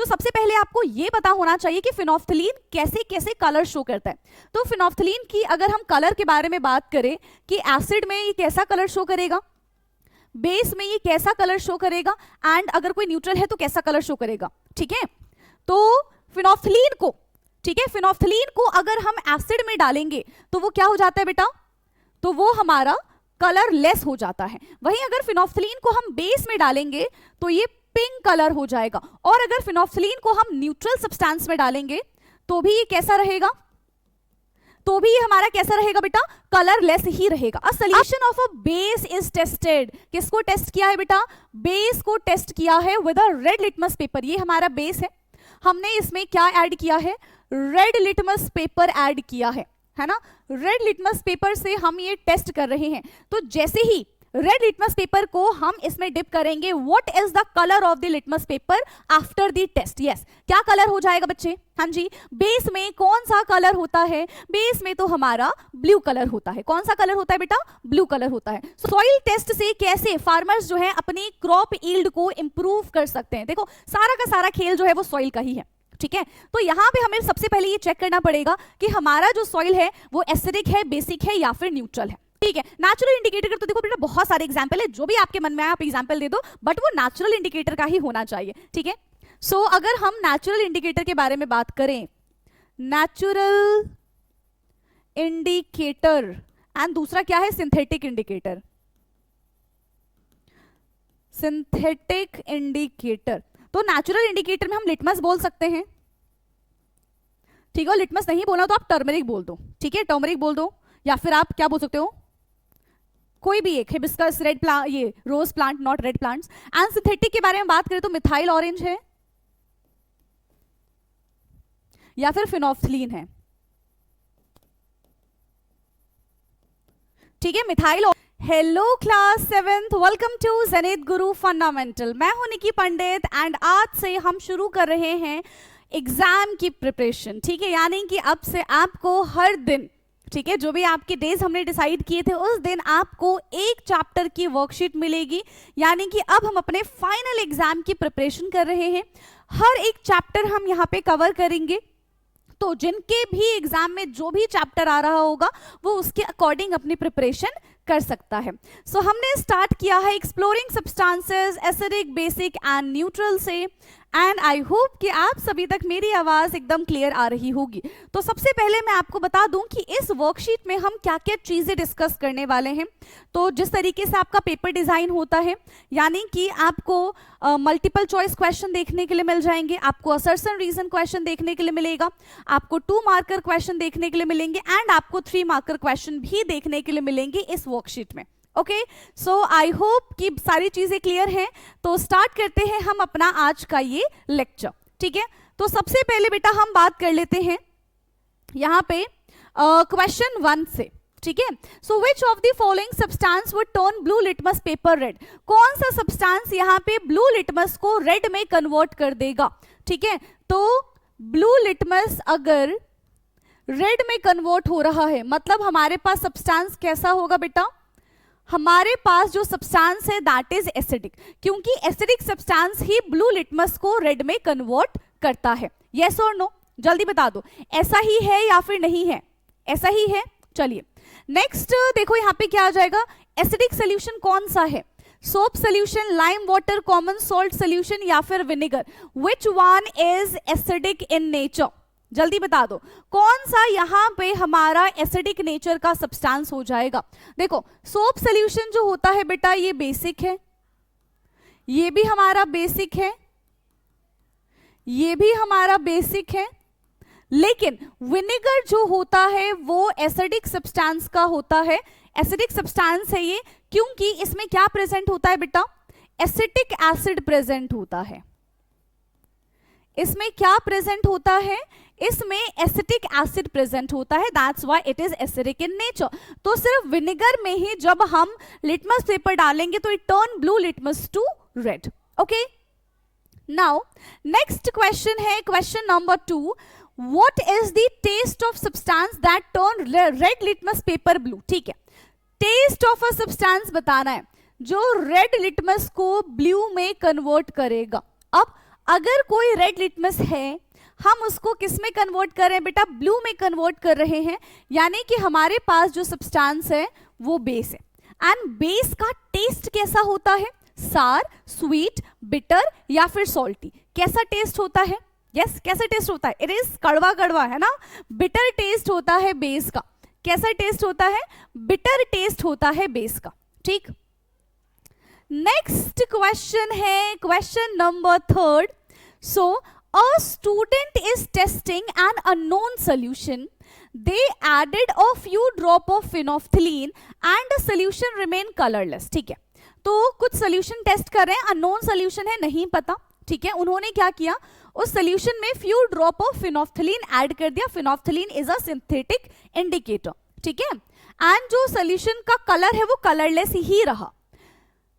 तो सबसे पहले आपको ये पता होना चाहिए कि फिनोल्फ्थलीन कैसे कैसे कलर शो करता है। तो फिनोल्फ्थलीन की अगर हम कलर के बारे में बात करें कि एसिड में ये कैसा कलर शो करेगा, बेस में ये कैसा कलर शो करेगा, एंड अगर कोई न्यूट्रल है तो कैसा कलर शो करेगा। ठीक है, तो फिनोल्फ्थलीन को, ठीक है, फिनोल्फ्थलीन को अगर हम एसिड में डालेंगे तो वो क्या हो जाता है बेटा, तो वो हमारा कलर लेस हो जाता है। वहीं अगर फिनोल्फ्थलीन को हम बेस में डालेंगे तो ये पिंक कलर हो जाएगा, और अगर फिनोल्फ्थलीन को हम न्यूट्रल सब्सटेंस में डालेंगे तो भी ये कैसा रहेगा, तो भी ये हमारा कैसा रहेगा बेटा, कलर लेस ही रहेगा। A solution of a base is tested, किसको टेस्ट किया है बेटा, बेस को टेस्ट किया है with a red litmus paper. ये हमारा बेस है, हमने इसमें क्या ऐड किया है, रेड लिटमस पेपर ऐड किया है ना। रेड लिटमस पेपर से हम ये टेस्ट कर रहे हैं। तो जैसे ही रेड लिटमस पेपर को हम इसमें डिप करेंगे, what is the colour of the litmus paper after the test, yes, क्या कलर हो जाएगा बच्चे, हाँ जी, बेस में कौन सा कलर होता है, बेस में तो हमारा ब्लू कलर होता है। कौन सा कलर होता है बेटा, ब्लू कलर होता है। सॉइल टेस्ट से कैसे फार्मर्स जो है अपनी क्रॉप यील्ड को इंप्रूव कर सकते हैं, देखो सारा का सारा खेल जो है वो सॉइल का ही है। ठीक है, तो यहां पे हमें सबसे पहले ये चेक करना पड़ेगा कि हमारा जो सॉइल है वो एसिडिक है, बेसिक है या फिर न्यूट्रल है। ठीक है, नेचुरल इंडिकेटर तो देखो बेटा बहुत सारे एग्जांपल है, जो भी आपके मन में आए आप एग्जांपल दे दो, बट वो नेचुरल इंडिकेटर का ही होना चाहिए। ठीक है, सो अगर हम नेचुरल इंडिकेटर के बारे में बात करें, नेचुरल इंडिकेटर एंड दूसरा क्या है, सिंथेटिक इंडिकेटर। सिंथेटिक इंडिकेटर, तो नेचुरल इंडिकेटर में हम लिटमस बोल सकते हैं, ठीक है, लिटमस नहीं बोलना तो आप टर्मरिक बोल दो, ठीक है, टर्मरिक बोल दो, या फिर आप क्या बोल सकते हो, कोई भी एक, हिबिस्कस, रेड प्लांट, ये rose plant, not red plants. And synthetic के बारे में बात करें तो मिथाइल ऑरेंज है या फिर फिनोल्फ्थलीन है। ठीक है, methyl. Hello class 7th, welcome to Zenith Guru fundamental. मैं हूं निकी पंडित एंड आज से हम शुरू कर रहे हैं एग्जाम की प्रिपरेशन। ठीक है, यानी कि अब से आपको हर दिन, ठीक है, जो भी आपके डेज हमने डिसाइड किए थे उस दिन आपको एक चैप्टर की वर्कशीट मिलेगी, यानी कि अब हम अपने फाइनल एग्जाम की प्रिपरेशन कर रहे हैं। हर एक चैप्टर हम यहाँ पे कवर करेंगे, तो जिनके भी एग्जाम में जो भी चैप्टर आ रहा होगा वो उसके अकॉर्डिंग अपनी प्रिपरेशन कर सकता है। सो हमने स्टार्ट किया है exploring substances acidic, basic and neutral से, एंड आई होप कि आप सभी तक मेरी आवाज एकदम क्लियर आ रही होगी। तो सबसे पहले मैं आपको बता दूं कि इस वर्कशीट में हम क्या क्या चीजें डिस्कस करने वाले हैं। तो जिस तरीके से आपका पेपर डिजाइन होता है, यानी कि आपको मल्टीपल चॉइस क्वेश्चन देखने के लिए मिल जाएंगे, आपको असर्शन रीजन क्वेश्चन देखने के लिए मिलेगा, आपको 2 मार्कर क्वेश्चन देखने के लिए मिलेंगे, एंड आपको 3 मार्कर क्वेश्चन भी देखने के लिए मिलेंगे इस वर्कशीट में। ओके, सो आई होप कि सारी चीजें क्लियर हैं। तो स्टार्ट करते हैं हम अपना आज का ये लेक्चर। ठीक है, तो सबसे पहले बेटा हम बात कर लेते हैं यहाँ पे क्वेश्चन 1 से। ठीक है, so which of the following substance would turn blue litmus paper red, कौन सा सब्सटेंस यहाँ पे ब्लू लिटमस को रेड में कन्वर्ट कर देगा। ठीक है, तो ब्लू लिटमस अगर रेड में कन्वर्ट हो रहा है मतलब हमारे पास सब्सटेंस कैसा होगा बेटा, हमारे पास जो सब्सटेंस है दैट इज एसिडिक, क्योंकि एसिडिक सब्सटेंस ही ब्लू लिटमस को रेड में कन्वर्ट करता है। यस और नो, जल्दी बता दो, ऐसा ही है या फिर नहीं है, ऐसा ही है। चलिए नेक्स्ट देखो यहाँ पे क्या आ जाएगा, एसिडिक सोल्यूशन कौन सा है, soap solution, lime water, common salt solution या फिर vinegar, which one is acidic in nature, जल्दी बता दो कौन सा यहां पे हमारा एसिडिक नेचर का सब्सटेंस हो जाएगा। देखो सोप सोल्यूशन जो होता है बेटा ये बेसिक है, ये भी हमारा बेसिक है, ये भी हमारा बेसिक है, लेकिन विनेगर जो होता है वो एसिडिक सब्सटेंस का होता है, एसिडिक सब्सटेंस है ये, क्योंकि इसमें क्या प्रेजेंट होता है बेटा, एसिटिक एसिड प्रेजेंट होता है। इसमें क्या प्रेजेंट होता है, इसमें एसिटिक एसिड प्रेजेंट होता है, that's why it is acidic in nature. तो सिर्फ विनेगर में ही जब हम लिटमस पेपर डालेंगे तो it turn blue litmus to red. Okay, now next question है question number 2, what is the taste of substance that turn red litmus paper blue. ठीक है, टेस्ट ऑफ अ सब्सटेंस बताना है जो रेड लिटमस को blue में convert करेगा। अब अगर कोई रेड लिटमस है, हम उसको किस में कन्वर्ट कर रहे हैं बेटा? ब्लू में कन्वर्ट कर रहे हैं, यानी कि हमारे पास जो सब्सटेंस है वो बेस है। एंड बेस का टेस्ट कैसा होता है? सार, स्वीट, बिटर या फिर सॉल्टी? कैसा टेस्ट होता है? यस, कैसा टेस्ट होता है? इट इज कड़वा कड़वा, है ना? बिटर टेस्ट होता है बेस का। कैसा टेस्ट होता है? बिटर टेस्ट होता है बेस का। ठीक, नेक्स्ट क्वेश्चन है question number 3। So a student is testing an unknown solution. They added a few drop of phenolphthalein and the solution remained colorless. ठीक है, तो कुछ सोल्यूशन टेस्ट कर रहे हैं, अननोन सोल्यूशन है, नहीं पता। ठीक है, उन्होंने क्या किया? उस सोल्यूशन में few drop of phenolphthalein add कर दिया। Phenolphthalein is a synthetic indicator. ठीक है, एंड जो सोल्यूशन का कलर है वो कलरलेस ही रहा।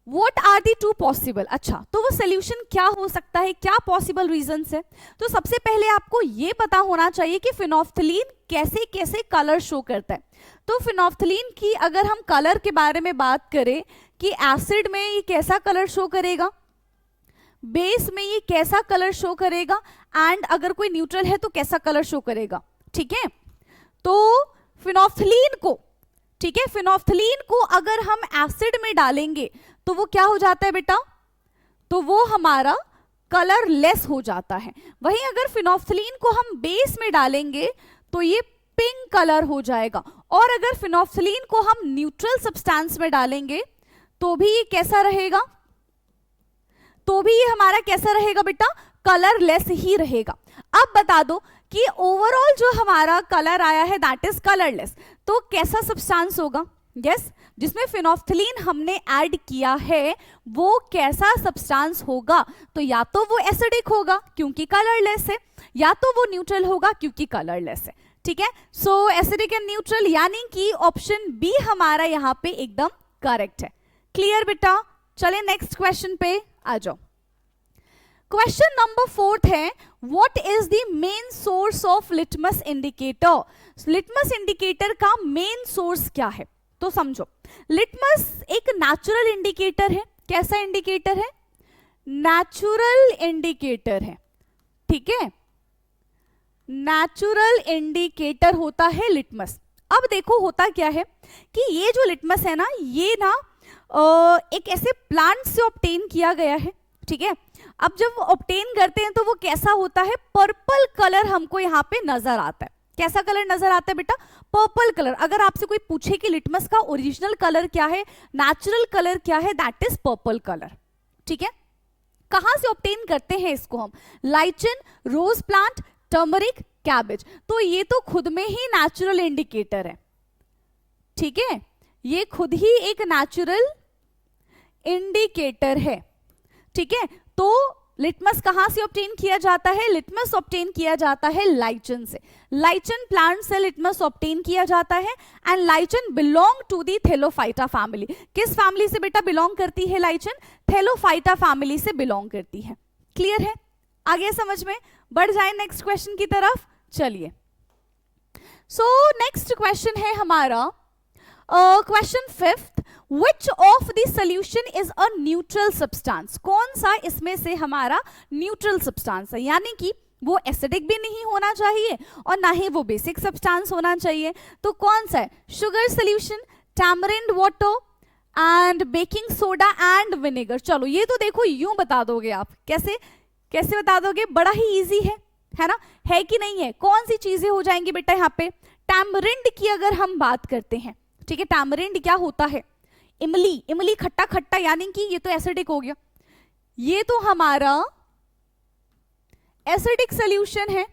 What are the two possible? अच्छा, तो वो सोल्यूशन क्या हो सकता है, क्या पॉसिबल रीजंस है? तो सबसे पहले आपको ये पता होना चाहिए कि फिनोफ्थलीन कैसे कैसे कलर शो करता है। तो फिनोफ्थलीन की अगर हम कलर के बारे में बात करें कि एसिड में ये कैसा कलर शो करेगा, बेस में ये कैसा कलर शो करेगा, एंड अगर कोई न्यूट्रल है तो कैसा कलर शो करेगा। ठीक है, तो फिनोफ्थलीन को, ठीक है, फिनोफ्थलीन को अगर हम एसिड में डालेंगे तो वो क्या हो जाता है बेटा? तो वो हमारा कलरलेस हो जाता है। वहीं अगर फिनोफ्थलीन को हम बेस में डालेंगे तो ये पिंक कलर हो जाएगा, और अगर फिनोफ्थलीन को हम न्यूट्रल सब्सटेंस में डालेंगे तो भी ये कैसा रहेगा? तो भी ये हमारा कैसा रहेगा बेटा? कलरलेस ही रहेगा। अब बता दो कि ओवरऑल जो हमारा कलर आया है दैट इज कलरलेस, तो कैसा सब्सटेंस होगा? यस, जिसमें फिनोफ्थलीन हमने ऐड किया है वो कैसा सब्सटेंस होगा? तो या तो वो एसिडिक होगा क्योंकि कलरलेस है, या तो वो न्यूट्रल होगा क्योंकि कलरलेस है। ठीक है, सो एसिडिक एंड न्यूट्रल, यानी कि ऑप्शन बी हमारा यहाँ पे एकदम करेक्ट है। क्लियर बेटा? चले नेक्स्ट क्वेश्चन पे आ जाओ। क्वेश्चन नंबर 4 है, what is the main source of litmus indicator? Litmus indicator का मेन सोर्स क्या है? तो समझो, लिटमस एक नेचुरल इंडिकेटर है। कैसा इंडिकेटर है? नेचुरल इंडिकेटर है। ठीक है, नेचुरल इंडिकेटर होता है लिटमस। अब देखो होता क्या है कि ये जो लिटमस है ना, ये ना एक ऐसे प्लांट से ऑब्टेन किया गया है। ठीक है, अब जब ऑब्टेन करते हैं तो वो कैसा होता है? पर्पल कलर हमको यहाँ पे नजर आता है। कैसा कलर नजर आता है बेटा? Purple colour. अगर आपसे कोई पूछे कि लिटमस का ओरिजिनल कलर क्या है, नेचुरल कलर क्या है, दैट इज पर्पल कलर। ठीक है, कहां से ऑब्टेन करते हैं इसको हम? लाइचन, रोज प्लांट, टर्मरिक, कैबेज। तो ये तो खुद में ही नेचुरल इंडिकेटर है। ठीक है, ये खुद ही एक नेचुरल इंडिकेटर है। ठीक है, तो लिटमस कहां से ऑब्टेन किया जाता है? लिटमस ऑब्टेन किया जाता है लाइचन से। लाइचन प्लांट से लिटमस ऑब्टेन किया जाता है, and lichen belong to the thallophyta family. किस फैमिली से बेटा बिलोंग करती है लाइचन? थैलोफाइटा फैमिली से बिलोंग करती है। क्लियर है? आगे समझ में? बढ़ जाए नेक्स्ट क्वेश्चन की तरफ। चलिए, सो नेक्स्ट क्वेश्चन है हमारा question 5th, which of the solution is a neutral substance? कौन सा इसमें से हमारा न्यूट्रल सब्सटेंस है, यानी कि वो एसिडिक भी नहीं होना चाहिए और ना ही वो बेसिक सब्सटेंस होना चाहिए। तो कौन सा है? Sugar solution, tamarind water and baking soda and vinegar. चलो ये तो देखो यूं बता दोगे आप। कैसे कैसे बता दोगे? बड़ा ही इजी है ना? है कि नहीं है? कौन सी चीजें हो जाएंगी बेटा यहाँ पे? टैमरिंड की अगर हम बात करते हैं, ठीक है, टैमरिंड क्या होता है? इमली। इमली खट्टा खट्टा, यानी कि ये तो एसिडिक हो गया। ये तो हमारा एसिडिक सॉल्यूशन है।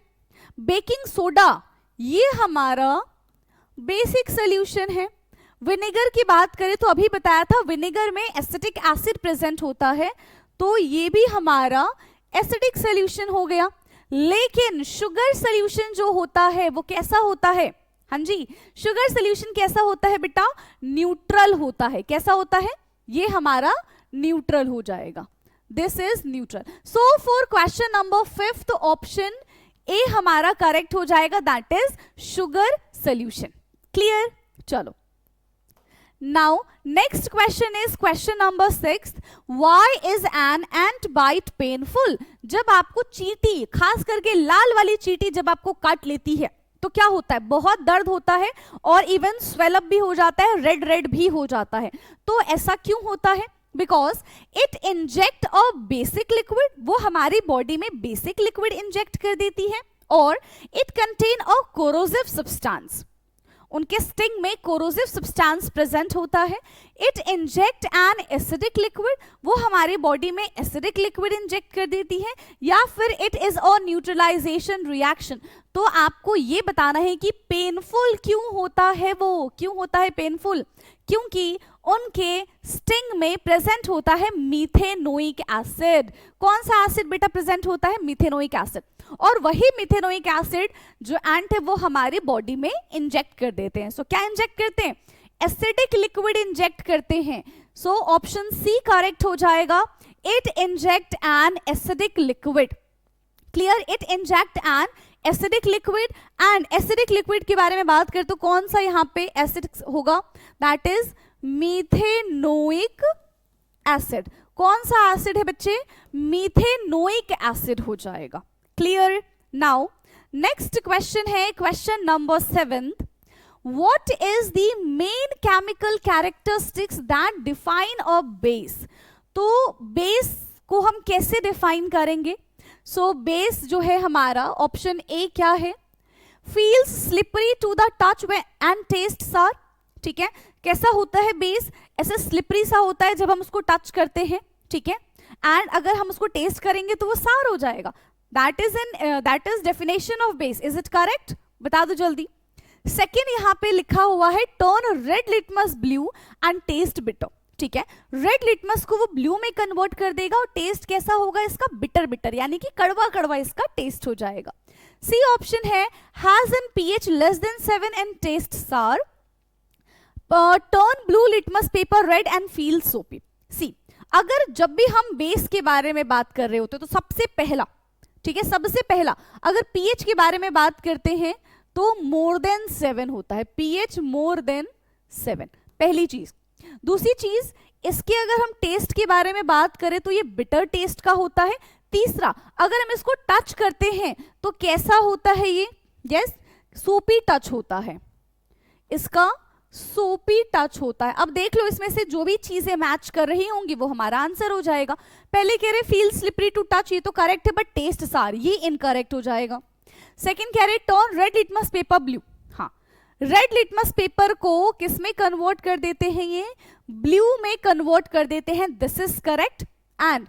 बेकिंग सोडा ये हमारा बेसिक सॉल्यूशन है। विनेगर की बात करें तो अभी बताया था विनेगर में एसिटिक एसिड प्रेजेंट होता है, तो ये भी हमारा एसिडिक सॉल्यूशन हो गया। लेकिन शुगर सॉल्यूशन जो होता है वो कैसा होता है? हाँ जी, शुगर सॉल्यूशन कैसा होता है बेटा? न्यूट्रल होता है। कैसा होता है? ये हमारा न्यूट्रल हो जाएगा। This is neutral. So for question number 5th option A हमारा करेक्ट हो जाएगा, that is sugar solution. Clear? चलो Now, next question is question number 6. Why is an ant bite painful? जब आपको चींटी, खास करके लाल वाली चींटी जब आपको काट लेती है तो क्या होता है? बहुत दर्द होता है और इवन स्वेलअप भी हो जाता है, रेड रेड भी हो जाता है। तो ऐसा क्यों होता है? Because it inject a basic liquid, वो हमारी बॉडी में बेसिक लिक्विड इंजेक्ट कर देती है, और it contain a corrosive substance, उनके स्टिंग में कोरोसिव सब्सटेंस प्रेजेंट होता है। It inject an acidic liquid, वो हमारी बॉडी में एसिडिक लिक्विड इंजेक्ट कर देती है, या फिर it is a neutralisation reaction. तो आपको ये बताना है कि पेनफुल क्यों होता है, वो क्यों होता है पेनफुल? क्योंकि उनके स्टिंग में प्रेजेंट होता है मीथेनोइक एसिड। कौन सा एसिड बेटा प्रेजेंट होता है? Methanoic acid. और वही मीथेनोइक एसिड जो एंट है वो हमारी बॉडी में इंजेक्ट कर देते हैं। सो क्या इंजेक्ट करते हैं? एसिडिक लिक्विड इंजेक्ट करते हैं। सो ऑप्शन सी करेक्ट हो जाएगा। It inject an acidic liquid. Clear? It inject an acidic liquid. And acidic liquid के बारे में बात करें तो कौन सा यहाँ पे एसिड होगा? That is methanoic acid. कौन सा एसिड है बच्चे? मीथेनोइक एसिड हो जाएगा। क्लियर? नाउ नेक्स्ट क्वेश्चन है question number 7. What is the main chemical characteristics that define a base? तो बेस को हम कैसे डिफाइन करेंगे? सो बेस जो है हमारा, ऑप्शन ए क्या है? feels slippery to the touch and taste sour. ठीक है, कैसा होता है बेस? ऐसे स्लिपरी सा होता है जब हम उसको टच करते हैं, ठीक है, एंड अगर हम उसको टेस्ट करेंगे तो वो सार हो जाएगा। That is definition of base. Is it correct? बता दो जल्दी। सेकेंड यहाँ पे लिखा हुआ है turn red litmus blue and taste bitter. ठीक है, रेड लिटमस को वो ब्लू में कन्वर्ट कर देगा और टेस्ट कैसा होगा इसका? बिटर बिटर, यानी कि कड़वा कड़वा इसका टेस्ट हो जाएगा। सी ऑप्शन है has an pH less than 7 and taste sour. Turn blue litmus paper red and feel soapy. C, अगर जब भी हम बेस के बारे में बात कर रहे होते तो सबसे पहला, ठीक है, सबसे पहला अगर पीएच के बारे में बात करते हैं तो मोर देन 7 होता है। पीएच मोर देन 7, पहली चीज। दूसरी चीज, इसके अगर हम टेस्ट के बारे में बात करें तो ये बिटर टेस्ट का होता है। तीसरा, अगर हम इसको टच करते हैं तो कैसा होता है ये? यस, सोपी टच होता है, इसका सोपी टच होता है। अब देख लो इसमें से जो भी चीजें मैच कर रही होंगी वो हमारा आंसर हो जाएगा। पहले कह रहे फील स्लिपरी टू टच, ये तो करेक्ट है, बट टेस्ट सार ये इनकरेक्ट हो जाएगा। सेकंड कह रहे turn red litmus paper blue. हाँ, रेड लिटमस पेपर को किस में कन्वर्ट कर देते हैं? ये ब्लू में कन्वर्ट कर देते हैं। This is correct. And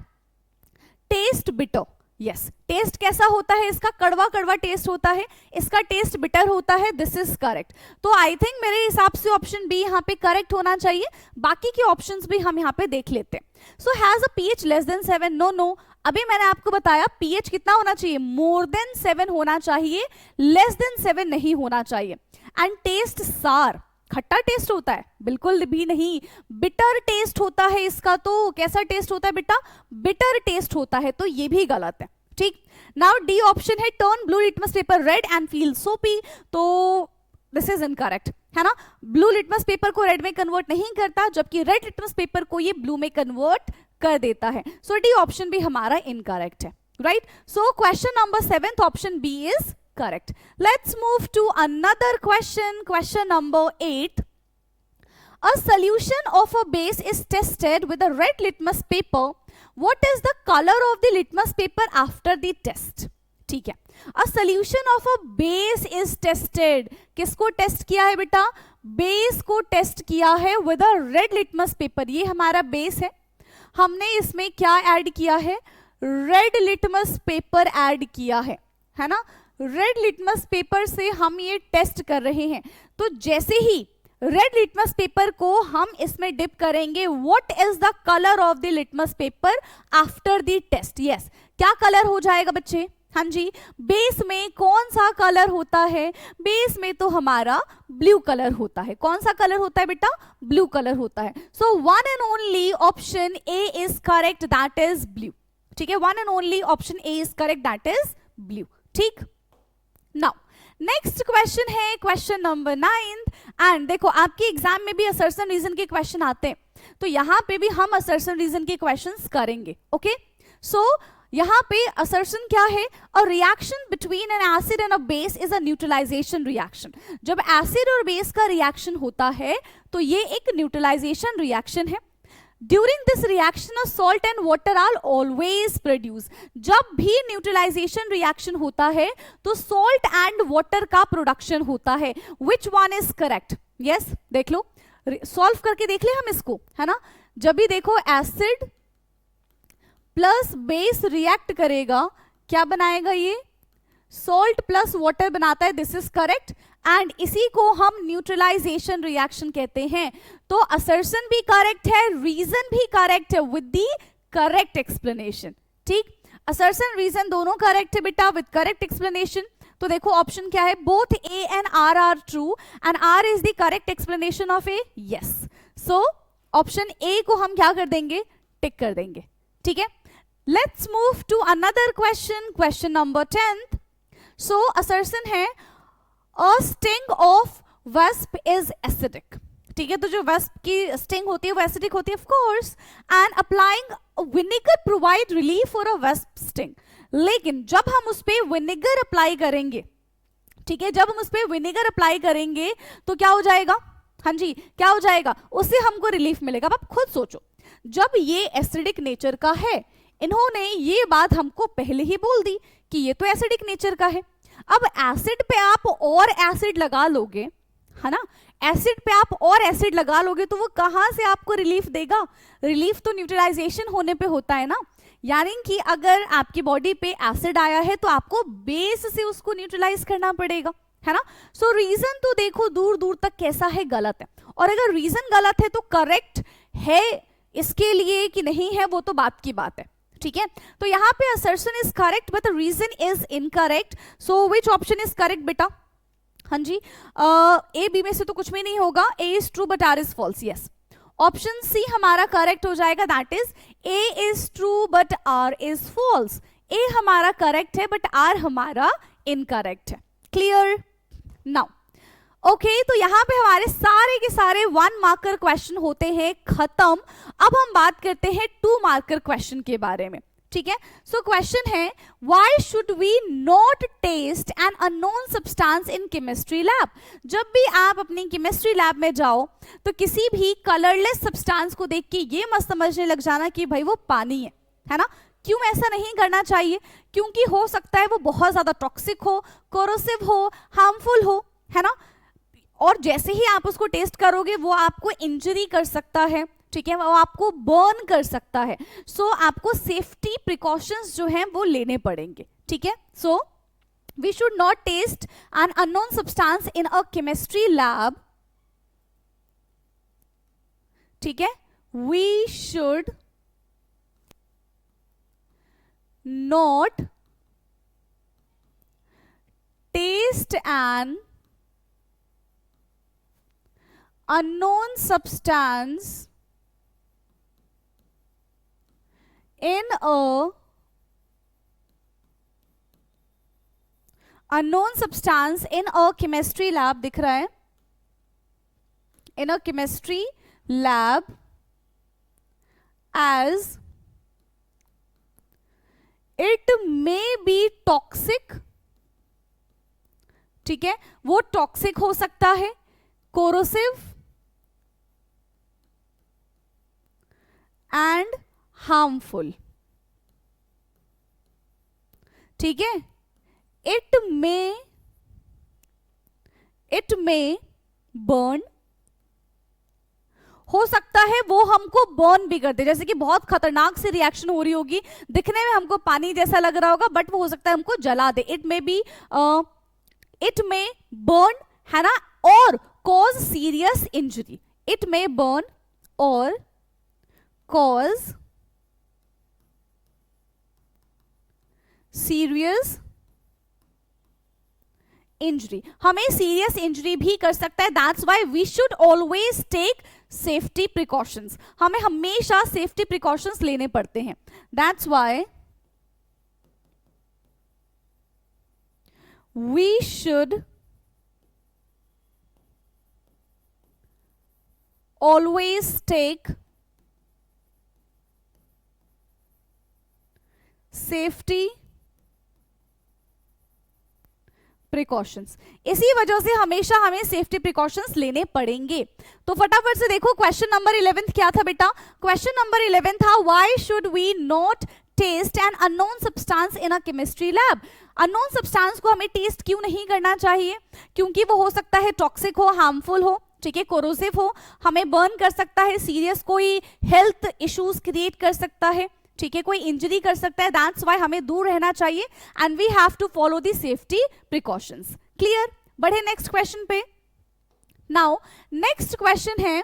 taste bitter, yes, taste कैसा होता है इसका? कड़वा कड़वा टेस्ट होता है, इसका टेस्ट बिटर होता है। This is correct. तो आई थिंक मेरे हिसाब से ऑप्शन बी यहाँ पे करेक्ट होना चाहिए। बाकी के ऑप्शंस भी हम यहाँ पे देख लेते हैं। So has a pH less than 7, no no, अभी मैंने आपको बताया पीएच कितना होना चाहिए? मोर देन 7 होना चाहिए, लेस देन 7 नहीं होना चाहिए। एंड टेस्ट सार, खट्टा टेस्ट होता है? बिल्कुल भी नहीं, बिटर टेस्ट होता है इसका। तो कैसा टेस्ट होता है बेटा? बिटर टेस्ट होता है, तो ये भी गलत है। ठीक, नाउ डी ऑप्शन है turn blue litmus paper red and feel सोपी, तो दिस इज इनकरेक्ट, है ना। ब्लू लिटमस पेपर को रेड में कन्वर्ट नहीं करता, जबकि रेड लिटमस पेपर को ये ब्लू में कन्वर्ट कर देता है। सो डी ऑप्शन भी हमारा इनकरेक्ट है, right. So question number 7, option B is correct. Let's move to another question. Question number 8. A solution of a base is tested with a red litmus paper. What is the color of the litmus paper after the test? ठीक है, a solution of a base is tested. किसको test किया है बेटा? Base को test किया है with a red litmus paper. ये हमारा बेस है, हमने इसमें क्या ऐड किया है? रेड लिटमस पेपर ऐड किया है ना। रेड लिटमस पेपर से हम ये टेस्ट कर रहे हैं। तो जैसे ही रेड लिटमस पेपर को हम इसमें डिप करेंगे, what is the colour of the litmus paper after the test? Yes, क्या कलर हो जाएगा बच्चे? हाँ जी, बेस में कौन सा कलर होता है? बेस में तो हमारा ब्लू कलर होता है। कौन सा कलर होता है बेटा? ब्लू कलर होता है। So one and only option A is correct, that is blue. ठीक है, one and only option A is correct, that is blue. ठीक, नाउ नेक्स्ट क्वेश्चन है क्वेश्चन नंबर 9 एंड देखो आपके एग्जाम में भी असर्शन रीजन के क्वेश्चन आते हैं, तो यहां पे भी हम असर्शन रीजन के क्वेश्चंस करेंगे। ओके, सो यहां पे असर्शन क्या है? A reaction between an acid and a base is a neutralisation reaction. जब एसिड और बेस का रिएक्शन होता है तो ये एक न्यूट्रलाइजेशन रिएक्शन है। During this reaction a salt and water are always produce. जब भी न्यूट्रलाइजेशन रिएक्शन होता है तो सॉल्ट एंड वाटर का प्रोडक्शन होता है। Which one is correct? Yes, देख लो, सॉल्व करके देख ले हम इसको, है ना। जब भी देखो एसिड प्लस बेस रिएक्ट करेगा, क्या बनाएगा? ये सॉल्ट प्लस वाटर बनाता है, दिस इज करेक्ट। एंड इसी को हम न्यूट्रलाइजेशन रिएक्शन कहते हैं। तो असर्शन भी करेक्ट है, रीजन भी करेक्ट है विद द करेक्ट एक्सप्लेनेशन। ठीक, असर्शन रीजन दोनों करेक्ट है बेटा विद करेक्ट एक्सप्लेनेशन। तो देखो ऑप्शन क्या है? Both A and R are true and R is the correct explanation of A. Yes, so option A को हम क्या कर देंगे? टिक कर देंगे। ठीक है, let's move to another question, question number 10th। So assertion है a sting of wasp is acidic. ठीक है, तो जो वेस्प की स्टिंग होती है वो एसिडिक होती है of course. And applying vinegar provide relief for a wasp sting. लेकिन जब हम उस पर विनेगर अप्लाई करेंगे, ठीक है, जब हम उस पर विनेगर अप्लाई करेंगे तो क्या हो जाएगा? हाँ जी, क्या हो जाएगा? उससे हमको रिलीफ मिलेगा। अब आप खुद सोचो, जब ये एसिडिक नेचर का है, इन्होंने ये बात हमको पहले ही बोल दी कि ये तो एसिडिक नेचर का है। अब एसिड पे आप और एसिड लगा लोगे, है ना, एसिड पे आप और एसिड लगा लोगे तो वो कहां से आपको रिलीफ देगा? रिलीफ तो न्यूट्रलाइजेशन होने पे होता है ना। यानी कि अगर आपकी बॉडी पे एसिड आया है तो आपको बेस से उसको न्यूट्रलाइज करना पड़ेगा, है ना। सो रीजन तो देखो दूर दूर तक कैसा है? गलत है। और अगर रीजन गलत है तो करेक्ट है इसके लिए कि नहीं है वो तो बात की बात है। ठीक है, तो यहाँ पे assertion is correct but reason is incorrect. So which option is correct बेटा? हाँ जी, ए बी में से तो कुछ भी नहीं होगा। A is true but R is false. Yes, option C हमारा करेक्ट हो जाएगा, that is A is true but R is false. A हमारा करेक्ट है बट आर हमारा इनकरेक्ट है। Clear now? ओके, तो यहाँ पे हमारे सारे के सारे 1 मार्कर क्वेश्चन होते हैं खत्म। अब हम बात करते हैं 2 मार्कर क्वेश्चन के बारे में। ठीक है, so question is why should we not test an unknown substance in chemistry lab. जब भी आप अपनी केमिस्ट्री लैब में जाओ तो किसी भी कलरलेस सब्सटेंस को देख के ये मत समझने लग जाना कि भाई वो पानी है ना। क्यों ऐसा नहीं करना चाहिए? क्योंकि हो सकता है वो बहुत ज्यादा टॉक्सिक हो, कोरोसिव हो, हार्मफुल हो, है ना। और जैसे ही आप उसको टेस्ट करोगे वो आपको इंजरी कर सकता है, ठीक है, वो आपको बर्न कर सकता है। सो आपको सेफ्टी प्रिकॉशंस जो हैं वो लेने पड़ेंगे। ठीक है, so we should not test an unknown substance in a chemistry lab. ठीक है, we should not test an unknown substance in a chemistry lab दिख रहा है, in a chemistry lab as it may be toxic। ठीक है, वो toxic हो सकता है, कोरोसिव एंड हार्मफुल। ठीक है, इट मे बर्न, हो सकता है वो हमको बर्न भी कर दे, जैसे कि बहुत खतरनाक सी रिएक्शन हो रही होगी, दिखने में हमको पानी जैसा लग रहा होगा बट वो हो सकता है हमको जला दे। इट मे बर्न, है ना, और cause serious injury. It may burn और cause serious injury, हमें सीरियस इंजरी भी कर सकता है। That's why we should always take safety precautions, हमें हमेशा सेफ्टी प्रिकॉशंस लेने पड़ते हैं। That's why we should always take safety precautions. इसी वजह से हमेशा हमें सेफ्टी प्रिकॉशंस लेने पड़ेंगे। तो फटाफट से देखो क्वेश्चन नंबर 11 क्या था बेटा? क्वेश्चन नंबर 11 था why should we not test an unknown substance in a chemistry lab. Unknown substance को हमें टेस्ट क्यों नहीं करना चाहिए? क्योंकि वो हो सकता है टॉक्सिक हो, हार्मफुल हो, ठीक है, कोरोसिव हो, हमें बर्न कर सकता है, सीरियस कोई हेल्थ इश्यूज क्रिएट कर सकता है, ठीक है, कोई इंजरी कर सकता है। दैट्स व्हाई हमें दूर रहना चाहिए and we have to follow the safety precautions. Clear? बढ़े नेक्स्ट क्वेश्चन पे। नाउ नेक्स्ट क्वेश्चन है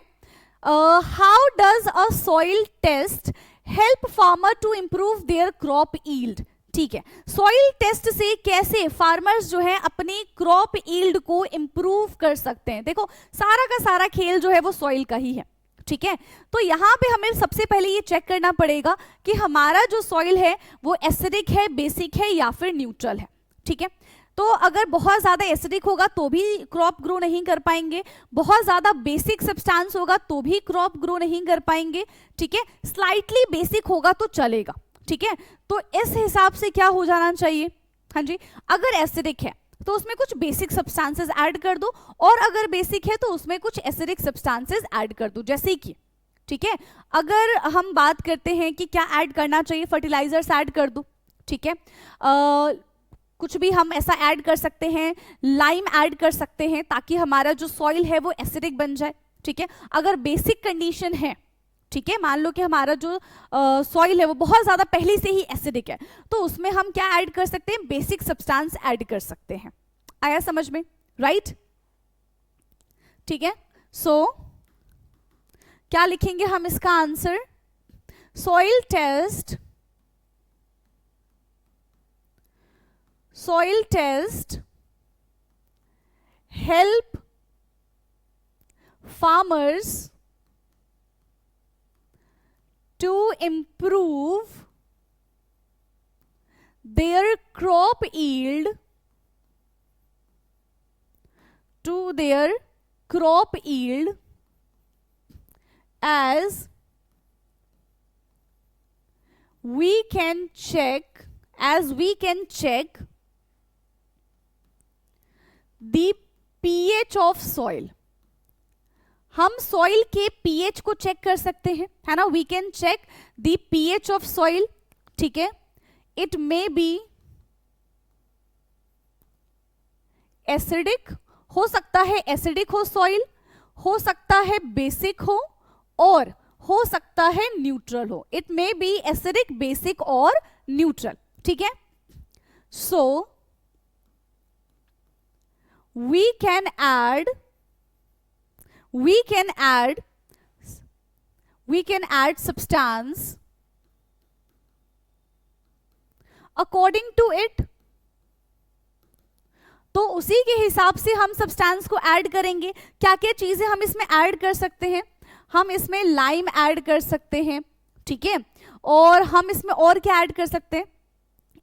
how does a soil test help farmer to improve their crop yield. ठीक है, सॉइल टेस्ट से कैसे फार्मर्स जो है अपनी क्रॉप यील्ड को इंप्रूव कर सकते हैं। देखो सारा का सारा खेल जो है वो सॉइल का ही है, ठीक है। तो यहाँ पे हमें सबसे पहले ये चेक करना पड़ेगा कि हमारा जो सॉइल है वो एसिडिक है, बेसिक है या फिर न्यूट्रल है, ठीक है। तो अगर बहुत ज्यादा एसिडिक होगा तो भी क्रॉप ग्रो नहीं कर पाएंगे, बहुत ज्यादा बेसिक सब्सटेंस होगा तो भी क्रॉप ग्रो नहीं कर पाएंगे, ठीक है। स्लाइटली बेसिक होगा तो चलेगा, ठीक है। तो इस हिसाब से क्या हो जाना चाहिए, हाँ जी, अगर एसिडिक है तो उसमें कुछ बेसिक सब्सटेंसेस ऐड कर दो, और अगर बेसिक है तो उसमें कुछ एसिडिक सब्सटेंसेस ऐड कर दो, जैसे कि, ठीक है, अगर हम बात करते हैं कि क्या ऐड करना चाहिए, फर्टिलाइजर्स ऐड कर दो, ठीक है, कुछ भी हम ऐसा ऐड कर सकते हैं, लाइम ऐड कर सकते हैं ताकि हमारा जो सॉइल है वो एसिडिक बन जाए, ठीक है। अगर बेसिक कंडीशन है, ठीक है, मान लो कि हमारा जो सॉइल है वो बहुत ज्यादा पहले से ही एसिडिक है, तो उसमें हम क्या ऐड कर सकते हैं, बेसिक सब्सटेंस ऐड कर सकते हैं। आया समझ में? राइट, ठीक है। सो क्या लिखेंगे हम इसका answer? Soil test help farmers to improve their crop yield as we can check the pH of soil। हम सॉइल के pH को चेक कर सकते हैं, है ना, we can check the pH of soil, ठीक है। इट मे बी एसिडिक, हो सकता है एसिडिक हो सॉइल, हो सकता है बेसिक और हो सकता है न्यूट्रल हो। It may B acidic, basic और न्यूट्रल, ठीक है। सो we can add substance according to it। तो उसी के हिसाब से हम सब्सटेंस को ऐड करेंगे। क्या क्या चीजें हम इसमें ऐड कर सकते हैं? हम इसमें लाइम ऐड कर सकते हैं, ठीक है, और हम इसमें और क्या ऐड कर सकते हैं?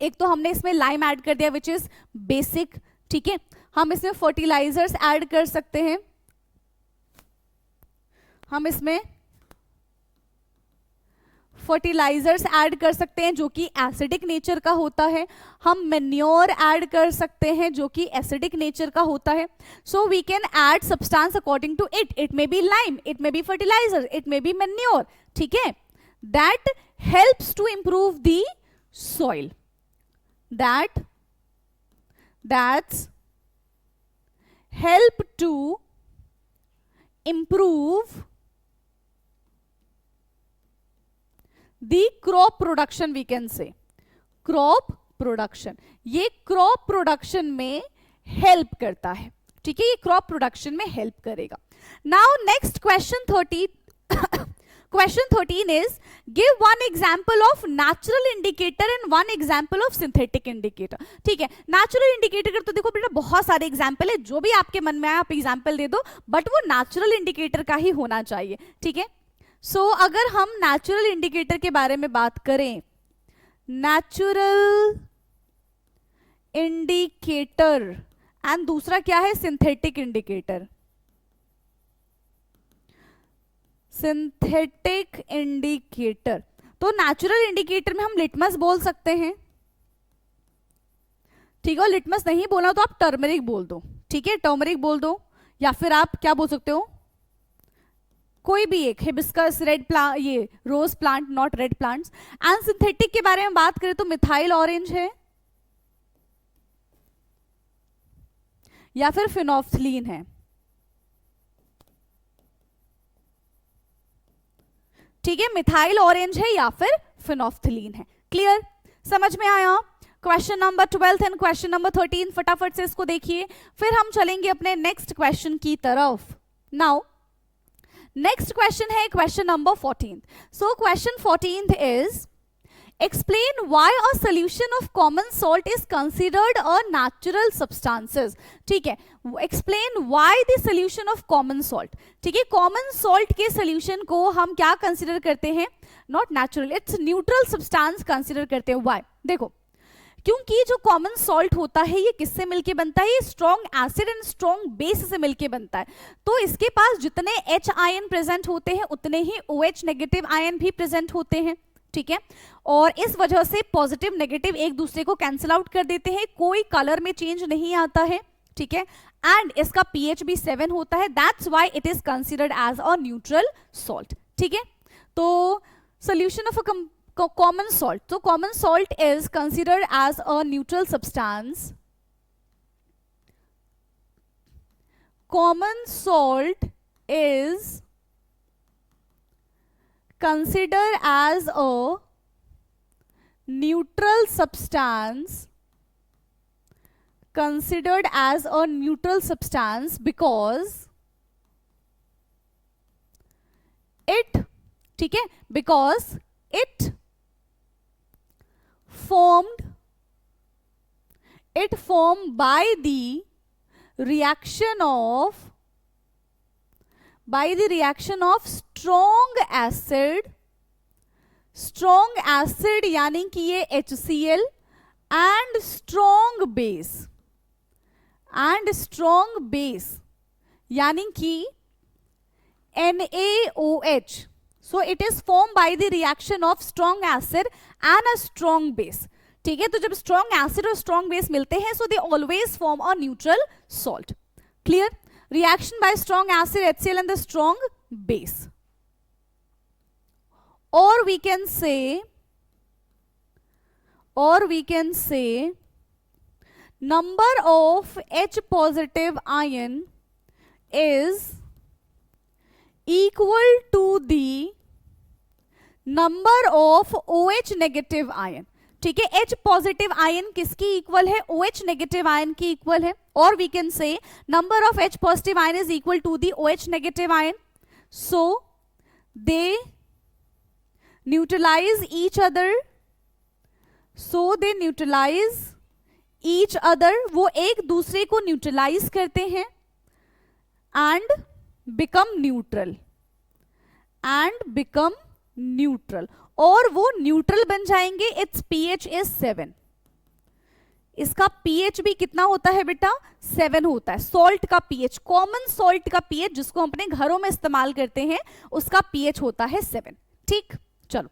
एक तो हमने इसमें लाइम ऐड कर दिया विच इज बेसिक, ठीक है। हम इसमें फर्टिलाइजर्स ऐड कर सकते हैं, हम इसमें फर्टिलाइजर्स ऐड कर सकते हैं जो कि एसिडिक नेचर का होता है, हम मैन्योर ऐड कर सकते हैं जो कि एसिडिक नेचर का होता है। So we can add substance according to it. It may be lime, it may be fertiliser, it may be manure, ठीक है। That helps to improve the soil, that's help to improve the crop production, we can say crop production। ये crop production में help करता है, ठीक है, ये crop production में help करेगा। Now next question 13 is give one example of natural indicator and one example of synthetic indicator। ठीक है, नेचुरल इंडिकेटर तो देखो बेटा बहुत सारे एग्जाम्पल है, जो भी आपके मन में आए आप एग्जाम्पल दे दो, बट वो नेचुरल इंडिकेटर का ही होना चाहिए, ठीक है। सो अगर हम नेचुरल इंडिकेटर के बारे में बात करें, नेचुरल इंडिकेटर एंड दूसरा क्या है, सिंथेटिक इंडिकेटर। सिंथेटिक इंडिकेटर, तो नेचुरल इंडिकेटर में हम लिटमस बोल सकते हैं, ठीक है। लिटमस नहीं बोलना तो आप टर्मरिक बोल दो, ठीक है, टर्मरिक बोल दो, या फिर आप क्या बोल सकते हो, कोई भी एक, हिबिस्कस, रेड प्लांट, ये rose plant, not red plants. And synthetic के बारे में बात करें तो मिथाइल ऑरेंज है या फिर फिनोफ्थलीन है, ठीक है, मिथाइल ऑरेंज है या फिर फिनोफ्थलीन है। क्लियर, समझ में आया। Question number 12 and question number 13 फटाफट से इसको देखिए, फिर हम चलेंगे अपने नेक्स्ट क्वेश्चन की तरफ। नाउ नेक्स्ट क्वेश्चन है question number 14। So question 14 is explain why a solution of common salt is considered a natural substances। ठीक है, explain why the solution of common salt, ठीक है, common salt के solution को हम क्या consider करते हैं, not natural, it's neutral substance consider करते हैं। why, देखो, क्योंकि जो कॉमन सॉल्ट होता है ये किससे मिलके बनता है, ये strong acid and strong base से मिलके बनता है, तो इसके पास जितने H आयन प्रेजेंट होते हैं उतने ही OH नेगेटिव आयन भी प्रेजेंट होते हैं, ठीक है, और इस वजह से पॉजिटिव नेगेटिव एक दूसरे को कैंसिल आउट कर देते हैं, कोई कलर में चेंज नहीं आता है, ठीक है, एंड इसका pH भी 7 होता है, that's why it is considered as a neutral salt, ठीक है। तो solution of a common salt, so common salt is considered as a neutral substance, common salt is considered as a neutral substance, considered as a neutral substance because it, ठीक है, because it formed by the reaction of strong acid यानी कि ये HCl and strong base यानी कि NaOH, so it is formed by the reaction of strong acid and a strong base, ठीक है, तो जब strong acid और strong base मिलते हैं so they always form a neutral salt। clear, reaction by strong acid HCl and the strong base, or we can say number of H positive ion is equal to the number of OH negative ion, ठीक है, H positive ion किसकी equal है, OH negative ion की equal है, और we can say number of H positive ion is equal to the OH negative ion, so they neutralise each other, वो एक दूसरे को न्यूट्रलाइज करते हैं एंड बिकम न्यूट्रल, और वो न्यूट्रल बन जाएंगे। इट्स pH इज 7, इसका pH भी कितना होता है बेटा, 7 होता है। सॉल्ट का pH, कॉमन सॉल्ट का pH जिसको हम अपने घरों में इस्तेमाल करते हैं उसका pH होता है 7, ठीक। चलो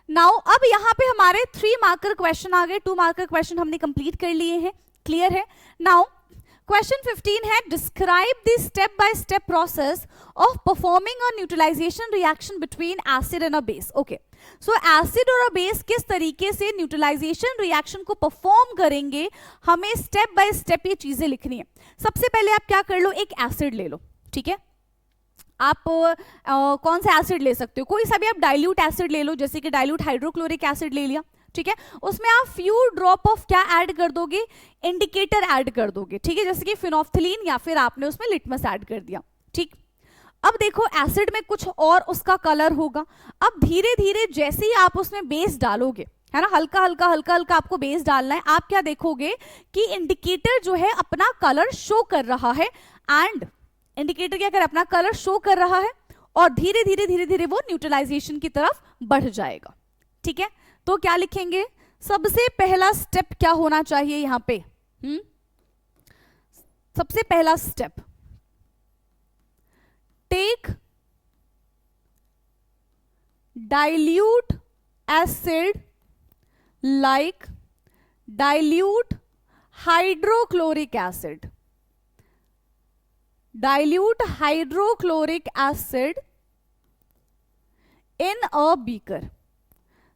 नाउ अब यहाँ पे हमारे 3 मार्कर क्वेश्चन आ गए, 2 मार्कर क्वेश्चन हमने कंप्लीट कर लिए हैं, क्लियर है। नाउ क्वेश्चन 15 है describe the step by step process of performing a neutralisation reaction between acid and a base. Okay, so acid और अ बेस किस तरीके से न्यूट्रलाइजेशन रिएक्शन को परफॉर्म करेंगे, हमें स्टेप बाय स्टेप ये चीजें लिखनी है। सबसे पहले आप क्या कर लो, एक एसिड ले लो, ठीक है, आप कौन सा एसिड ले सकते हो, कोई सा भी आप डाइल्यूट एसिड ले लो, जैसे कि डाइल्यूट हाइड्रोक्लोरिक एसिड ले लिया, ठीक है, उसमें आप फ्यू ड्रॉप ऑफ क्या ऐड कर दोगे, इंडिकेटर ऐड कर दोगे, ठीक है, जैसे कि फिनोफ्थलीन या फिर आपने उसमें लिटमस ऐड कर दिया, ठीक। अब देखो एसिड में कुछ और उसका कलर होगा, अब धीरे धीरे जैसे ही आप उसमें बेस डालोगे, है ना, हल्का हल्का आपको बेस डालना है, आप क्या देखोगे कि इंडिकेटर जो है अपना कलर शो कर रहा है, एंड इंडिकेटर क्या कर अपना कलर शो कर रहा है, और धीरे धीरे वो न्यूट्रलाइजेशन की तरफ बढ़ जाएगा, ठीक है। तो क्या लिखेंगे, सबसे पहला स्टेप क्या होना चाहिए यहां पे? सबसे पहला step, take dilute acid like dilute hydrochloric acid. Dilute hydrochloric acid in a beaker.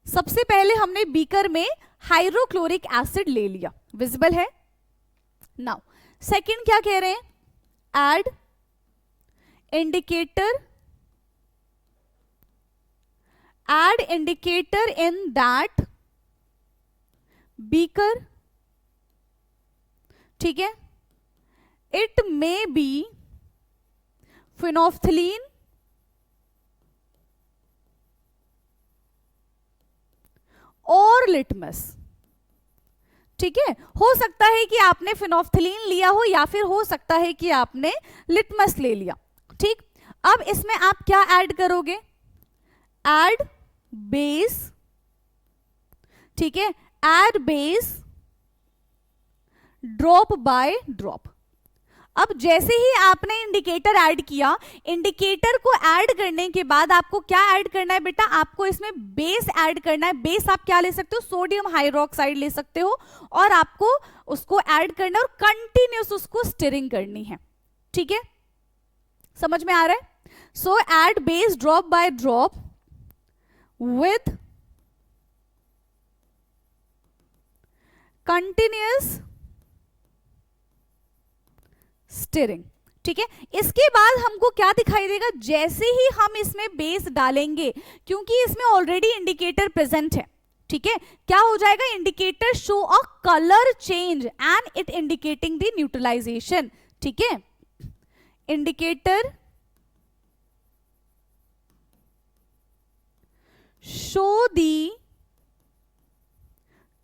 सबसे पहले हमने बीकर में हाइड्रोक्लोरिक एसिड ले लिया, विजिबल है? नाउ सेकंड क्या कह रहे हैं? Add indicator, add indicator in that beaker. ठीक है, it may be phenolphthalein और लिटमस. ठीक है, हो सकता है कि आपने फिनोफ्थलीन लिया हो या फिर हो सकता है कि आपने लिटमस ले लिया. ठीक, अब इसमें आप क्या ऐड करोगे? Add base. ठीक है, add base drop by drop. अब जैसे ही आपने इंडिकेटर ऐड किया, इंडिकेटर को ऐड करने के बाद आपको क्या ऐड करना है बेटा? आपको इसमें बेस ऐड करना है. बेस आप क्या ले सकते हो? सोडियम हाइड्रोक्साइड ले सकते हो, और आपको उसको ऐड करना है और कंटिन्यूस उसको स्टिरिंग करनी है. ठीक है, समझ में आ रहा है? सो add base drop by drop with continuous stirring. ठीक है, इसके बाद हमको क्या दिखाई देगा? जैसे ही हम इसमें बेस डालेंगे, क्योंकि इसमें ऑलरेडी इंडिकेटर प्रेजेंट है. ठीक है, क्या हो जाएगा? Indicator show a colour change and it indicating the neutralisation. ठीक है, indicator show the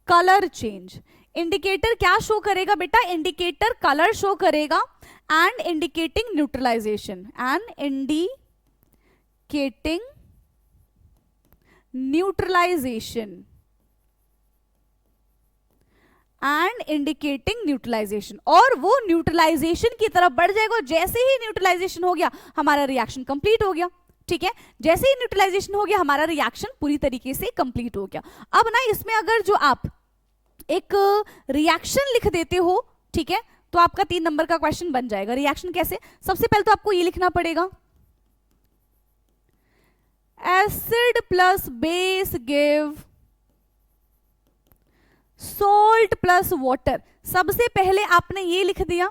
colour change. Indicator क्या शो करेगा बेटा? इंडिकेटर कलर शो करेगा and indicating neutralisation. And indicating neutralisation and indicating neutralisation. और वो न्यूट्रलाइजेशन की तरफ बढ़ जाएगा. जैसे ही न्यूट्रलाइजेशन हो गया, हमारा रिएक्शन कंप्लीट हो गया. ठीक है, जैसे ही न्यूट्रलाइजेशन हो गया, हमारा रिएक्शन पूरी तरीके से कंप्लीट हो गया. अब ना इसमें अगर जो आप एक रिएक्शन लिख देते हो, ठीक है, तो आपका 3 नंबर का क्वेश्चन बन जाएगा. रिएक्शन कैसे? सबसे पहले तो आपको ये लिखना पड़ेगा, acid plus base give salt plus water. सबसे पहले आपने ये लिख दिया.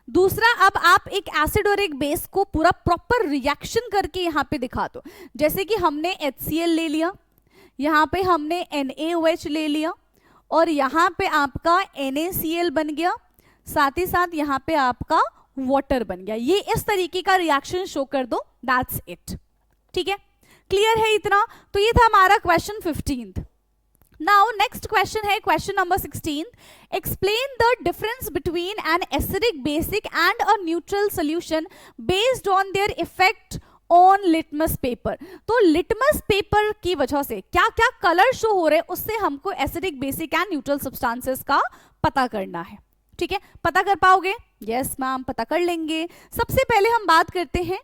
दूसरा, अब आप एक एसिड और एक बेस को पूरा प्रॉपर रिएक्शन करके यहां पे दिखा दो. जैसे कि हमने HCl ले लिया, यहां पे हमने NaOH ले लिया, और यहां पे आपका NaCl बन गया, साथ ही साथ यहां पे आपका वाटर बन गया. ये इस तरीके का रिएक्शन शो कर दो. That's it. ठीक है, क्लियर है इतना? तो ये था हमारा क्वेश्चन 15. Now next question है question number 16. Explain the difference between an acidic, basic and a neutral solution based on their effect on litmus paper. तो litmus paper की वजह से क्या क्या कलर शो हो रहे हैं, उससे हमको acidic, basic and neutral substances का पता करना है. ठीक है, पता कर पाओगे? यस मैम, पता कर लेंगे. सबसे पहले हम बात करते हैं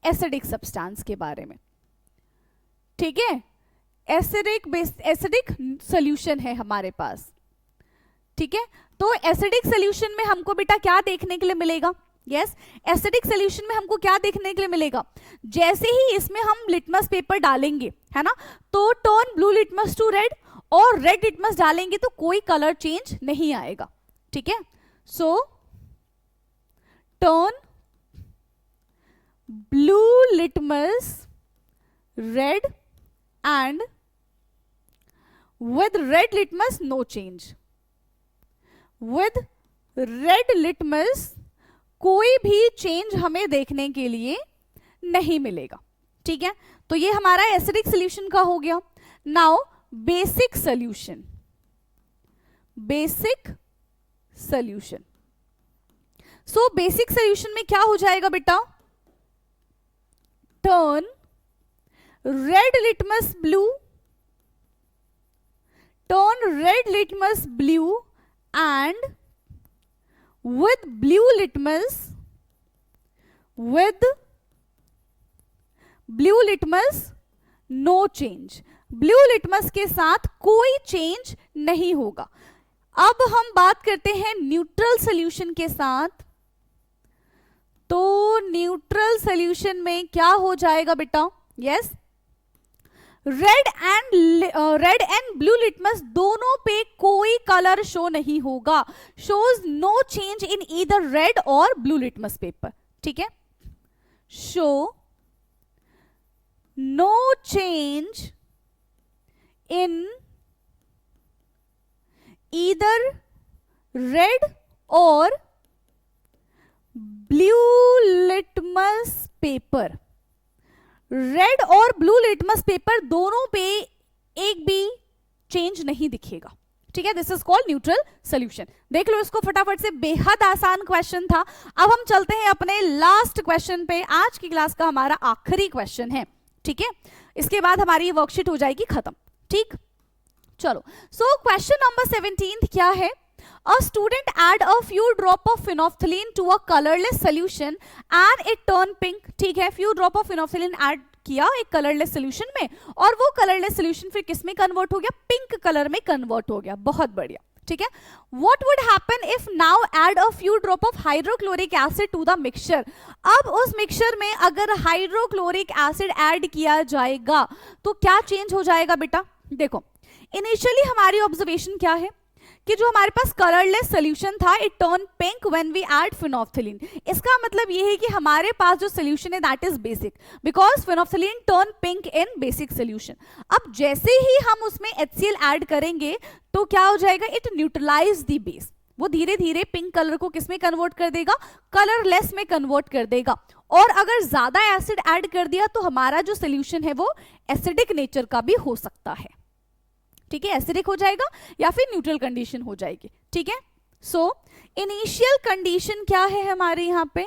एसिडिक सब्सटेंस के बारे में. ठीक है, एसिडिक सोल्यूशन है हमारे पास. ठीक है, तो एसिडिक सोल्यूशन में हमको बेटा क्या देखने के लिए मिलेगा? यस, एसिडिक सोल्यूशन में हमको क्या देखने के लिए मिलेगा? जैसे ही इसमें हम लिटमस पेपर डालेंगे, है ना, तो turn blue litmus to red, और रेड लिटमस डालेंगे तो कोई कलर चेंज नहीं आएगा. ठीक है, so turn blue litmus red and with red litmus no change. with red litmus कोई भी चेंज हमें देखने के लिए नहीं मिलेगा. ठीक है, तो ये हमारा एसिडिक सॉल्यूशन का हो गया. Now basic solution. Basic solution, so basic solution में क्या हो जाएगा बेटा? Turn red litmus blue, turn red litmus blue and with blue litmus no change. Blue litmus के साथ कोई चेंज नहीं होगा. अब हम बात करते हैं न्यूट्रल सोल्यूशन के साथ. तो न्यूट्रल सोल्यूशन में क्या हो जाएगा बेटा? Yes, red and blue litmus दोनों पे कोई कलर शो नहीं होगा. Shows no change in either red और ब्लू लिटमस पेपर. ठीक है, show no change in either red or blue litmus paper. Red और ब्लू लिटमस पेपर दोनों पे एक भी चेंज नहीं दिखेगा. ठीक है, this is called neutral solution. देख लो इसको फटाफट से, बेहद आसान क्वेश्चन था. अब हम चलते हैं अपने लास्ट क्वेश्चन पे. आज की क्लास का हमारा आखिरी क्वेश्चन है. ठीक है, इसके बाद हमारी वर्कशीट हो जाएगी खत्म. ठीक, चलो. सो क्वेश्चन नंबर 17 क्या है? A student add a few drop of phenolphthalein to a colorless solution and it turn pink. ठीक है, few drop of phenolphthalein add किया एक कलरलेस सोल्यूशन में और वो कलरलेस सोल्यूशन फिर किस में कन्वर्ट हो गया? पिंक कलर में कन्वर्ट हो गया. बहुत बढ़िया. ठीक है, what would happen if now add a few drop of hydrochloric acid to the mixture? अब उस मिक्सचर में अगर हाइड्रोक्लोरिक एसिड ऐड किया जाएगा तो क्या चेंज हो जाएगा बेटा? देखो, इनिशियली हमारी ऑब्जर्वेशन क्या है कि जो हमारे पास कलरलेस सोल्यूशन था it turn pink when we add phenolphthalein. इसका मतलब ये है कि हमारे पास जो सोल्यूशन है that is basic, because phenolphthalein turn pink in basic solution. अब जैसे ही हम उसमें HCl ऐड करेंगे तो क्या हो जाएगा? It neutralize the base. वो धीरे धीरे पिंक कलर को किस में कन्वर्ट कर देगा? कलरलेस में कन्वर्ट कर देगा. और अगर ज्यादा एसिड ऐड कर दिया तो हमारा जो सोल्यूशन है वो एसिडिक नेचर का भी हो सकता है. ठीक है, एसिडिक हो जाएगा या फिर न्यूट्रल कंडीशन हो जाएगी. ठीक है, सो इनिशियल कंडीशन क्या है हमारे यहां पे?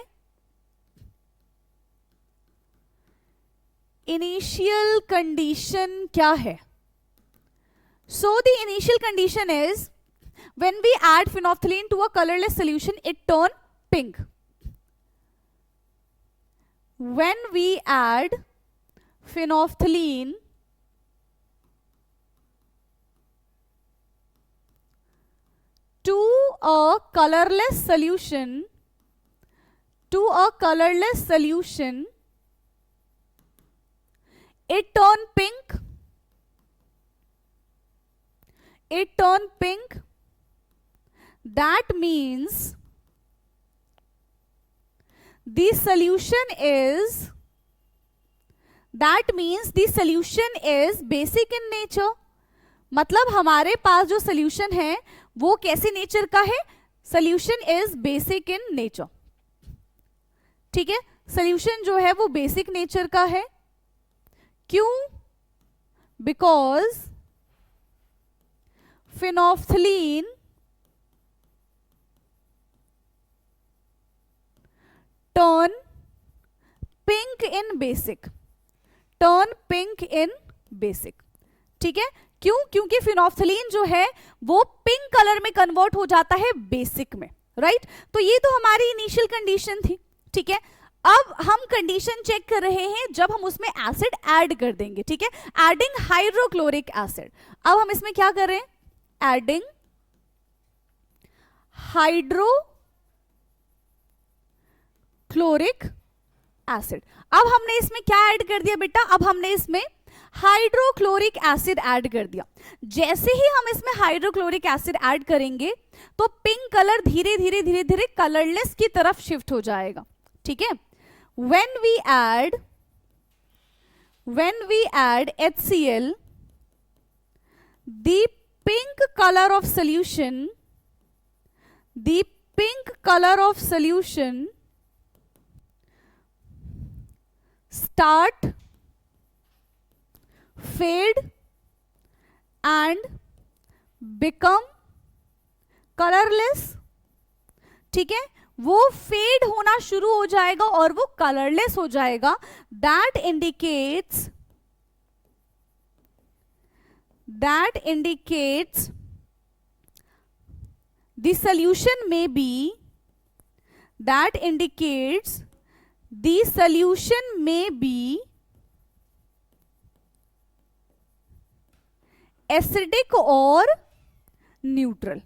इनिशियल कंडीशन क्या है? So the initial condition is when we add phenolphthalein to a colorless solution it turn pink. When we add phenolphthalein to a colorless solution it turn pink. That means the solution is basic in nature. मतलब हमारे पास जो solution है वो कैसे nature का है? Solution is basic in nature. ठीक है, सोल्यूशन जो है वो बेसिक नेचर का है. क्यों? Because phenolphthalein turn pink in basic. ठीक है, क्यों? क्योंकि फिनोल्फथलीन जो है वो पिंक कलर में कन्वर्ट हो जाता है बेसिक में. राइट, तो ये तो हमारी इनिशियल कंडीशन थी. ठीक है, अब हम कंडीशन चेक कर रहे हैं जब हम उसमें एसिड ऐड कर देंगे. ठीक है, एडिंग हाइड्रोक्लोरिक एसिड. अब हम इसमें क्या कर रहे हैं? Adding hydrochloric acid. अब हमने इसमें क्या ऐड कर दिया बेटा? अब हमने इसमें हाइड्रोक्लोरिक एसिड ऐड कर दिया. जैसे ही हम इसमें हाइड्रोक्लोरिक एसिड ऐड करेंगे तो पिंक कलर धीरे धीरे कलरलेस की तरफ शिफ्ट हो जाएगा. ठीक है, when we add HCl the pink color of solution start fade and become colorless. ठीक है, वो फेड होना शुरू हो जाएगा और वो कलरलेस हो जाएगा. That that indicates the solution may be, that indicates the solution may be acidic और न्यूट्रल।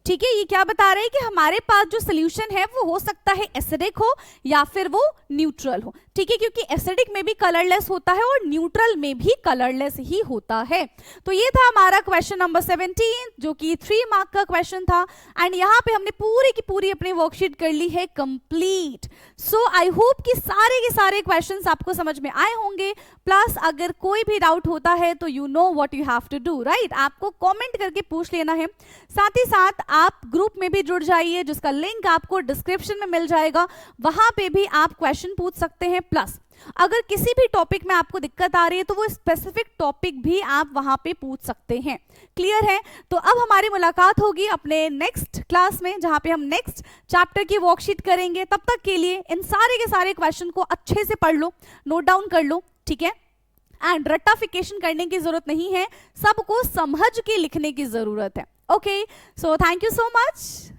ठीक है, ये क्या बता रहे हैं कि हमारे पास जो सोल्यूशन है वो हो सकता है एसिडिक हो या फिर वो न्यूट्रल हो। ठीक है, क्योंकि एसिडिक में भी कलरलेस होता है और न्यूट्रल में भी कलरलेस ही होता है। तो ये था हमारा क्वेश्चन नंबर 17 जो कि 3 मार्क का क्वेश्चन था। एंड यहाँ पे हमने पूरी की पूरी अपनी वर्कशीट कर ली है कंप्लीट। सो आई होप कि सारे के सारे क्वेश्चंस आपको समझ में आए होंगे। प्लस अगर कोई भी डाउट होता है तो you know what you have to do, right? आपको कमेंट करके पूछ लेना है। साथ ही साथ आप ग्रुप में भी जुड़ जाइए जिसका लिंक आपको डिस्क्रिप्शन में मिल जाएगा, वहां पे भी आप क्वेश्चन पूछ सकते हैं। प्लस अगर किसी भी टॉपिक में आपको दिक्कत आ रही है तो वो स्पेसिफिक टॉपिक भी आप वहां पे पूछ सकते हैं। क्लियर है? तो अब हमारी मुलाकात होगी अपने नेक्स्ट क्लास में जहां पे हम नेक्स्ट चैप्टर की वर्कशीट करेंगे। तब तक के लिए इन सारे के सारे क्वेश्चन को अच्छे से पढ़ लो, नोट डाउन कर लो। ठीक है, एंड रट्टाफिकेशन करने की जरूरत नहीं है, सबको समझ के लिखने की जरूरत है। Okay, so thank you so much.